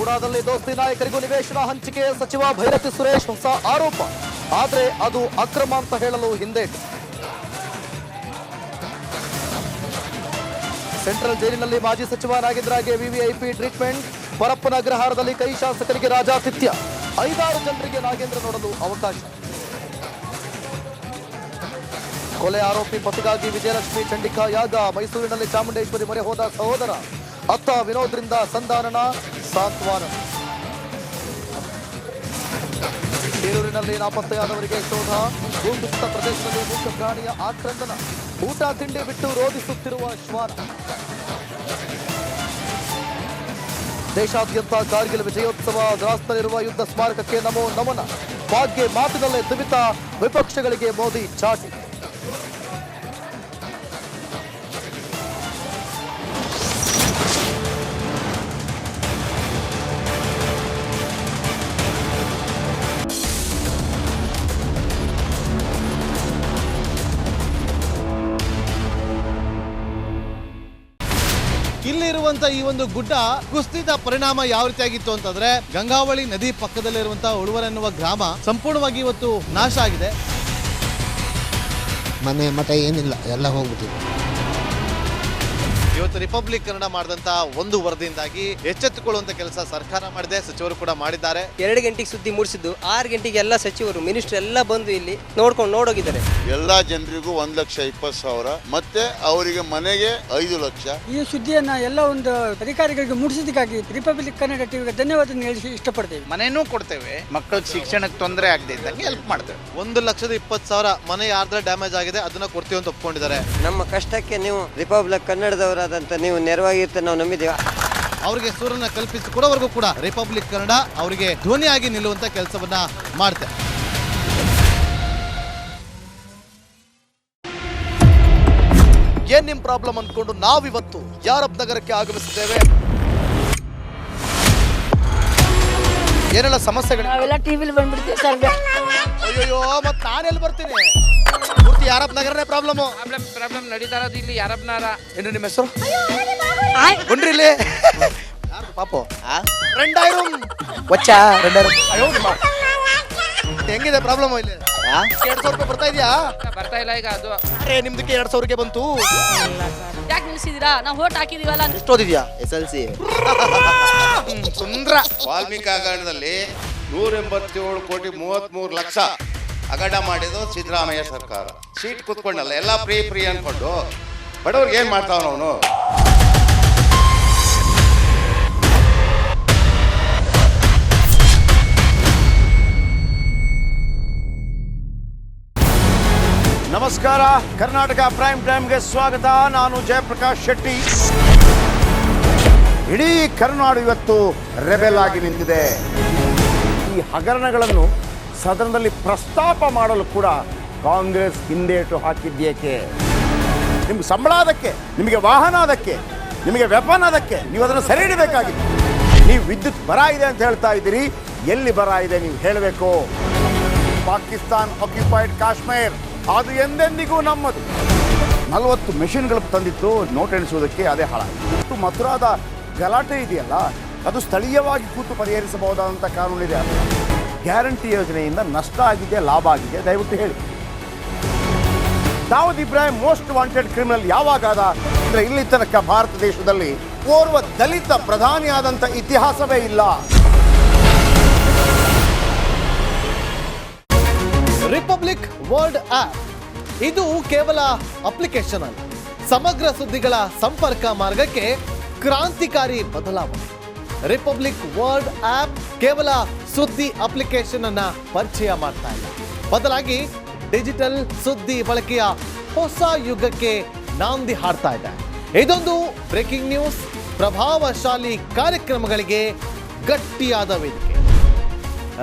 ಗೂಡಾದಲ್ಲಿ ದೋಸ್ತಿ ನಾಯಕರಿಗೂ ನಿವೇಶನ ಹಂಚಿಕೆ ಸಚಿವ ಭೈರತಿ ಸುರೇಶ್ ಹೊಸ ಆರೋಪ. ಆದರೆ ಅದು ಅಕ್ರಮ ಅಂತ ಹೇಳಲು ಹಿಂದೇಟು. ಸೆಂಟ್ರಲ್ ಜೈಲಿನಲ್ಲಿ ಮಾಜಿ ಸಚಿವ ನಾಗೇಂದ್ರಗೆ ವಿವಿಐಪಿ ಟ್ರೀಟ್ಮೆಂಟ್. ಪರಪ್ಪನ ಅಗ್ರಹಾರದಲ್ಲಿ ಕೈ ಶಾಸಕರಿಗೆ ರಾಜಾತಿಥ್ಯ. 5-6 ಜನರಿಗೆ ನಾಗೇಂದ್ರ ನೋಡಲು ಅವಕಾಶ. ಕೊಲೆ ಆರೋಪಿ ಪತಿಗಾಗಿ ವಿಜಯಲಕ್ಷ್ಮಿ ಚಂಡಿಕಾ ಯಾಗ. ಮೈಸೂರಿನಲ್ಲಿ ಚಾಮುಂಡೇಶ್ವರಿ ಮೊರೆ ಹೋದ ಸಹೋದರ. ಅತ್ತ ವಿನೋದ್ರಿಂದ ಸಂಧಾನನ ಸಾಂತ್ವನ. ಬೇಲೂರಿನಲ್ಲಿ ನಾಪತ್ತೆಯಾದವರಿಗೆ ಶೋಧ. ಭೂಕುಸಿತ ಪ್ರದೇಶದಲ್ಲಿ ಮೂಕ ಪ್ರಾಣಿಯ ಆಕ್ರಂದನ. ಊಟ ತಿಂಡಿ ಬಿಟ್ಟು ರೋಧಿಸುತ್ತಿರುವ ಶ್ವಾನ. ದೇಶಾದ್ಯಂತ ಕಾರ್ಗಿಲ್ ವಿಜಯೋತ್ಸವ. ದ್ರಾಸ್ನಲ್ಲಿರುವ ಯುದ್ಧ ಸ್ಮಾರಕಕ್ಕೆ ನಮೋ ನಮನ. ಭಾಗ್ಯ ಮಾತಿನಲ್ಲೇ ದುಮಿತ. ವಿಪಕ್ಷಗಳಿಗೆ ಮೋದಿ ಚಾಟಿ. ಇಲ್ಲಿರುವಂತ ಈ ಒಂದು ಗುಡ್ಡ ಕುಸಿದ ಪರಿಣಾಮ ಯಾವ ರೀತಿಯಾಗಿತ್ತು ಅಂತಂದ್ರೆ ಗಂಗಾವಳಿ ನದಿ ಪಕ್ಕದಲ್ಲಿರುವಂತಹ ಉಳುವರ್ ಎನ್ನುವ ಗ್ರಾಮ ಸಂಪೂರ್ಣವಾಗಿ ಇವತ್ತು ನಾಶ ಆಗಿದೆ. ಮನೆ ಮಠ ಏನಿಲ್ಲ, ಎಲ್ಲ ಹೋಗ್ಬಿಟ್ಟಿದೆ. ಇವತ್ತು ರಿಪಬ್ಲಿಕ್ ಕನ್ನಡ ಮಾಡಿದಂತ ಒಂದು ವರದಿಯಿಂದಾಗಿ ಎಚ್ಚೆತ್ತುಕೊಳ್ಳುವಂತ ಕೆಲಸ ಸರ್ಕಾರ ಮಾಡಿದೆ, ಸಚಿವರು ಕೂಡ ಮಾಡಿದ್ದಾರೆ. 2 ಗಂಟೆಗೆ ಸುದ್ದಿ ಮೂಡಿಸಿದ್ದು 6 ಗಂಟೆಗೆ ಎಲ್ಲ ಸಚಿವರು ಮಿನಿಸ್ಟರ್ ಎಲ್ಲ ಬಂದು ಇಲ್ಲಿ ನೋಡೋಗಿದ್ದಾರೆ. ಎಲ್ಲಾ ಜನರಿಗೂ 1,20,000 ಮತ್ತೆ ಅವರಿಗೆ ಮನೆಗೆ 5 ಲಕ್ಷ. ಈ ಸುದ್ದಿಯನ್ನ ಎಲ್ಲ ಒಂದು ಅಧಿಕಾರಿಗಳಿಗೆ ಮೂಡಿಸಿದ್ದಕ್ಕಾಗಿ ರಿಪಬ್ಲಿಕ್ ಕನ್ನಡ ಟಿವಿಗೆ ಧನ್ಯವಾದ ಹೇಳಿ ಇಷ್ಟಪಡ್ತೇವೆ. ಮನೆನೂ ಕೊಡ್ತೇವೆ, ಮಕ್ಕಳ ಶಿಕ್ಷಣಕ್ಕೆ ತೊಂದರೆ ಆಗದೆ ಇದ್ದಂಗೆ ಹೆಲ್ಪ್ ಮಾಡ್ತೇವೆ. 1,20,000 ಮನೆ ಯಾರ್ದ್ರ ಡ್ಯಾಮೇಜ್ ಆಗಿದೆ ಅದನ್ನ ಕೊಡ್ತೀವಿ ಅಂತ ಒಪ್ಕೊಂಡಿದ್ದಾರೆ. ನಮ್ಮ ಕಷ್ಟಕ್ಕೆ ನೀವು ರಿಪಬ್ಲಿಕ್ ಕನ್ನಡದವರಾದಂತ ನೀವು ನೆರವಾಗಿರ್ತ ನಾವು ನಂಬಿದ್ದೇವೆ. ಅವರಿಗೆ ಸೂರನ್ನ ಕಲ್ಪಿಸಿಕೊಡೋವರೆಗೂ ಕೂಡ ರಿಪಬ್ಲಿಕ್ ಕನ್ನಡ ಅವರಿಗೆ ಧ್ವನಿಯಾಗಿ ನಿಲ್ಲುವಂತ ಕೆಲಸವನ್ನ ಮಾಡ್ತಾರೆ. ಏನ್ ನಿಮ್ ಪ್ರಾಬ್ಲಮ್ ಅನ್ಕೊಂಡು ನಾವಿವತ್ತು ಯಾರಬ್ ನಗರಕ್ಕೆ ಆಗಮಿಸಿದ್ದೇವೆ. ಏನೆಲ್ಲ ಸಮಸ್ಯೆಗಳು? ನಾವೆಲ್ಲ ಟಿವಿಲಿ ಬಂದ್ಬಿಡ್ತೀವಿ ಸರ್. ಅಯ್ಯೋ ಮತ್ ನಾನೆಲ್ಲಿ ಬರ್ತೀನಿ? ಪೂರ್ತಿ ಯಾರಬ್ ನಗರನೇ ಪ್ರಾಬ್ಲಮ್ ನಡೀತಾ ಇರೋದು ಇಲ್ಲಿ ಯಾರಬ್ನಾರ. ಏನು ನಿಮ್ಮ ಹೆಸರು? ಬನ್ರಿ ಇಲ್ಲಿ. ಪಾಪು ಫ್ರೆಂಡ್ ಆಯ್ರು ವಚ್ಚಾ ಅಯ್ಯೋ ಹೆಂಗಿದೆ ಪ್ರಾಬ್ಲಮ್ ಇಲ್ಲಿ? 2,000 ರೂಪಾಯಿ ಬರ್ತಾ ಇದೆಯಾ? ಬರ್ತಾ ಇಲ್ಲ ಈಗ. ಅದು ಅರೆ ನಿಮ್ದಕ್ಕೆ 2,000ಗೆ ಬಂತು. ಯಾಕೆ ನಿಲ್ಸಿದೀರಾ? ನಾವು ವೋಟ್ ಹಾಕಿದೀವಲ್ಲ. ಎಷ್ಟು ಓದಿದ್ಯಾ? SLC. ಸುಂದ್ರ. ವಾಲ್ಮೀಕಿ ಹಗರಣದಲ್ಲಿ 187 ಕೋಟಿ 33 ಲಕ್ಷ ಹಗರಣ ಮಾಡಿದ್ದು ಸಿದ್ದರಾಮಯ್ಯ ಸರ್ಕಾರ. ಸೀಟ್ ಕೂತ್ಕೊಂಡಲ್ಲ, ಎಲ್ಲ ಫ್ರೀ ಅನ್ಕೊಂಡು ಬಡವ್ರಿಗೆ ಏನ್ ಮಾಡ್ತಾವ ಅವನು. ನಮಸ್ಕಾರ, ಕರ್ನಾಟಕ ಪ್ರೈಮ್ ಟೈಮ್ಗೆ ಸ್ವಾಗತ. ನಾನು ಜಯಪ್ರಕಾಶ್ ಶೆಟ್ಟಿ. ಇಡೀ ಕರ್ನಾಡು ಇವತ್ತು ರೆಬೆಲ್ ಆಗಿ ನಿಂತಿದೆ. ಈ ಹಗರಣಗಳನ್ನು ಸದನದಲ್ಲಿ ಪ್ರಸ್ತಾಪ ಮಾಡಲು ಕೂಡ ಕಾಂಗ್ರೆಸ್ ಹಿಂದೇಟು ಹಾಕಿದ್ದೇಕೆ? ನಿಮ್ಗೆ ಸಂಬಳ ಅದಕ್ಕೆ, ನಿಮಗೆ ವಾಹನ ಅದಕ್ಕೆ, ನಿಮಗೆ ವೆಪನ್ ಅದಕ್ಕೆ, ನೀವು ಅದನ್ನು ಸೆರೆ ಹಿಡಬೇಕಾಗಿತ್ತು. ನೀವು ವಿದ್ಯುತ್ ಬರ ಇದೆ ಅಂತ ಹೇಳ್ತಾ ಇದ್ದೀರಿ, ಎಲ್ಲಿ ಬರ ಇದೆ ನೀವು ಹೇಳಬೇಕು. ಪಾಕಿಸ್ತಾನ್ ಆಕ್ಯುಪೈಡ್ ಕಾಶ್ಮೀರ್ ಅದು ಎಂದೆಂದಿಗೂ ನಮ್ಮದು. 40 ಮೆಷಿನ್ಗಳು ತಂದಿತ್ತು ನೋಟ್ ಎಣಿಸುವುದಕ್ಕೆ, ಅದೇ ಹಾಳಾಗಿದೆ. ಮಥುರಾದ ಗಲಾಟೆ ಇದೆಯಲ್ಲ, ಅದು ಸ್ಥಳೀಯವಾಗಿ ಕೂತು ಪರಿಹರಿಸಬಹುದಾದಂಥ ಕಾನೂನಿದೆ. ಗ್ಯಾರಂಟಿ ಯೋಜನೆಯಿಂದ ನಷ್ಟ ಆಗಿದೆ, ಲಾಭ ಆಗಿದೆ, ದಯವಿಟ್ಟು ಹೇಳಿ. Dawood Ibrahim most wanted criminal ಯಾವಾಗಾದ ಅಂದರೆ ಇಲ್ಲಿ ತನಕ ಭಾರತ ದೇಶದಲ್ಲಿ ಓರ್ವ ದಲಿತ ಪ್ರಧಾನಿಯಾದಂಥ ಇತಿಹಾಸವೇ ಇಲ್ಲ. ರಿಪಬ್ಲಿಕ್ ವರ್ಲ್ಡ್ ಆಪ್ ಇದು ಕೇವಲ ಅಪ್ಲಿಕೇಶನ್ ಅಲ್ಲ, ಸಮಗ್ರ ಸುದ್ದಿಗಳ ಸಂಪರ್ಕ ಮಾರ್ಗಕ್ಕೆ ಕ್ರಾಂತಿಕಾರಿ ಬದಲಾವಣೆ. ರಿಪಬ್ಲಿಕ್ ವರ್ಲ್ಡ್ ಆಪ್ ಕೇವಲ ಸುದ್ದಿ ಅಪ್ಲಿಕೇಶನ್ ಅನ್ನ ಪರಿಚಯ ಮಾಡ್ತಾ ಇಲ್ಲ, ಬದಲಾಗಿ ಡಿಜಿಟಲ್ ಸುದ್ದಿ ಬಳಕೆಯ ಹೊಸ ಯುಗಕ್ಕೆ ನಾಂದಿ ಹಾಡ್ತಾ ಇದೆ. ಇದೊಂದು ಬ್ರೇಕಿಂಗ್ ನ್ಯೂಸ್, ಪ್ರಭಾವಶಾಲಿ ಕಾರ್ಯಕ್ರಮಗಳಿಗೆ ಗಟ್ಟಿಯಾದ ವೇದಿಕೆ.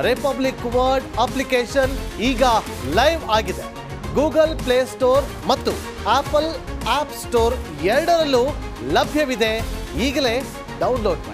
ರಿಪಬ್ಲಿಕ್ ವರ್ಲ್ಡ್ ಅಪ್ಲಿಕೇಶನ್ ಈಗ ಲೈವ್ ಆಗಿದೆ. ಗೂಗಲ್ ಪ್ಲೇ ಸ್ಟೋರ್ ಮತ್ತು ಆಪಲ್ ಆಪ್ ಸ್ಟೋರ್ ಎರಡರಲ್ಲೂ ಲಭ್ಯವಿದೆ. ಈಗಲೇ ಡೌನ್ಲೋಡ್ ಮಾಡಿ.